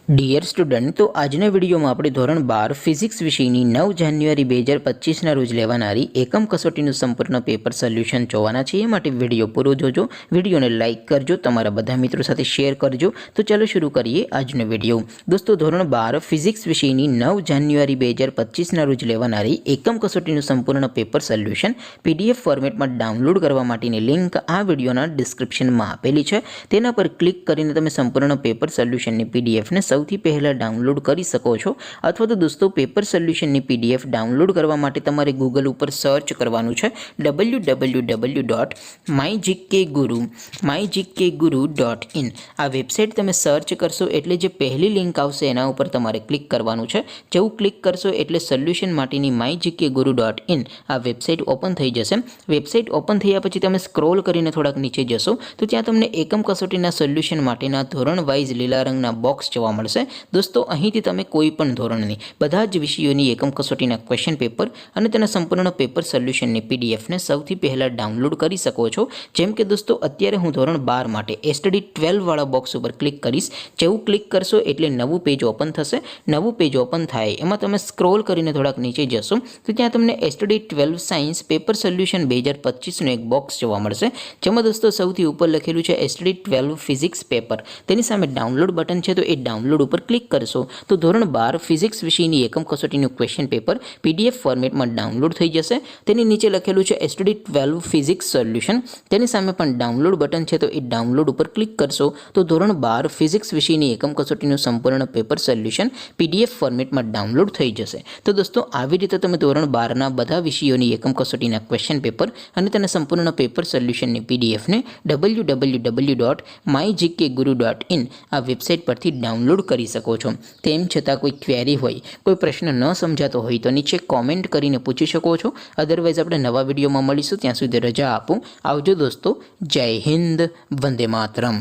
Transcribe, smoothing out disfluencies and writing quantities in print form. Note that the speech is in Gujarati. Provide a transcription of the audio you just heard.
ડિયર સ્ટુડન્ટ, તો આજના વિડીયોમાં આપણે ધોરણ 12 ફિઝિક્સ વિષયની 9 જાન્યુઆરી 2025ના રોજ લેવાનારી એકમ કસોટીનું સંપૂર્ણ પેપર સોલ્યુશન જોવાના છે। એ માટે વિડીયો પૂરો જોજો, વિડીયોને લાઇક કરજો, તમારા બધા મિત્રો સાથે શેર કરજો। તો ચાલો શરૂ કરીએ આજનો વિડીયો। દોસ્તો, ધોરણ 12 ફિઝિક્સ વિષયની 9 જાન્યુઆરી 2025ના રોજ લેવાનારી એકમ કસોટીનું સંપૂર્ણ પેપર સોલ્યુશન PDF ફોર્મેટમાં ડાઉનલોડ કરવા માટેની લિંક આ વિડીયોના ડિસ્ક્રિપ્શનમાં આપેલી છે। તેના પર ક્લિક કરીને તમે સંપૂર્ણ પેપર સોલ્યુશનની PDFને સૌથી પહેલાં ડાઉનલોડ કરી શકો છો। અથવા તો દોસ્તો, પેપર સોલ્યુશનની PDF ડાઉનલોડ કરવા માટે તમારે ગૂગલ ઉપર સર્ચ કરવાનું છે www.mygkguru.in। આ વેબસાઇટ તમે સર્ચ કરશો એટલે જે પહેલી લિંક આવશે એના ઉપર તમારે ક્લિક કરવાનું છે। જેવું ક્લિક કરશો એટલે સોલ્યુશન માટેની mygkguru.in આ વેબસાઇટ ઓપન થઈ જશે। વેબસાઇટ ઓપન થયા પછી તમે સ્ક્રોલ કરીને થોડાક નીચે જશો તો ત્યાં તમને એકમ કસોટીના સોલ્યુશન માટેના ધોરણ વાઇઝ લીલા રંગના બોક્સ જોવા મળશે। દોસ્તો, અહીંથી તમે કોઈ પણ ધોરણની બધા જ વિષયોની એકમ કસોટીના ક્વેશ્ચન પેપર અને તેના સંપૂર્ણ પેપર સોલ્યુશનની PDFને સૌથી પહેલાં ડાઉનલોડ કરી શકો છો। જેમ કે દોસ્તો, અત્યારે હું ધોરણ 12 માટે STD 12 વાળા બોક્સ ઉપર ક્લિક કરીશ। જેવું ક્લિક કરશો એટલે નવું પેજ ઓપન થશે। નવું પેજ ઓપન થાય એમાં તમે સ્ક્રોલ કરીને થોડાક નીચે જશો તો ત્યાં તમને STD 12 સાયન્સ પેપર સોલ્યુશન 2025નું એક બોક્સ જોવા મળશે। જેમાં દોસ્તો સૌથી ઉપર લખેલું છે STD 12 ફિઝિક્સ પેપર। તેની સામે ડાઉનલોડ બટન છે, તો એ ડાઉનલોડ ઉપર ક્લિક કરશો તો ધોરણ 12 ફિઝિક્સ વિષયની એકમ કસોટીનું ક્વેશ્ચન પેપર PDF ફોર્મેટમાં ડાઉનલોડ થઈ જશે। તેની નીચે લખેલું છે STD 12 ફિઝિક્સ સોલ્યુશન। તેની સામે પણ ડાઉનલોડ બટન છે, તો એ ડાઉનલોડ ઉપર ક્લિક કરશો તો ધોરણ 12 ફિઝિક્સ વિષયની એકમ કસોટીનું સંપૂર્ણ પેપર સોલ્યુશન PDF ફોર્મેટમાં ડાઉનલોડ થઈ જશે। તો દોસ્તો, આવી રીતે તમે ધોરણ 12ના બધા વિષયોની એકમ કસોટીના ક્વેશ્ચન પેપર અને તેના સંપૂર્ણ પેપર સોલ્યુશનની PDFને www.mygkguru.in આ વેબસાઇટ પરથી ડાઉનલોડ કરી શકો છો। તેમ છતાં કોઈ ક્વેરી હોય, કોઈ પ્રશ્ન ન સમજાતો હોય તો નીચે કોમેન્ટ કરીને પૂછી શકો છો। અદરવાઇઝ આપણે નવા વિડીયોમાં મળીશું, ત્યાં સુધી રજા આપો। આવજો દોસ્તો, જય હિન્દ, વંદે માતરમ।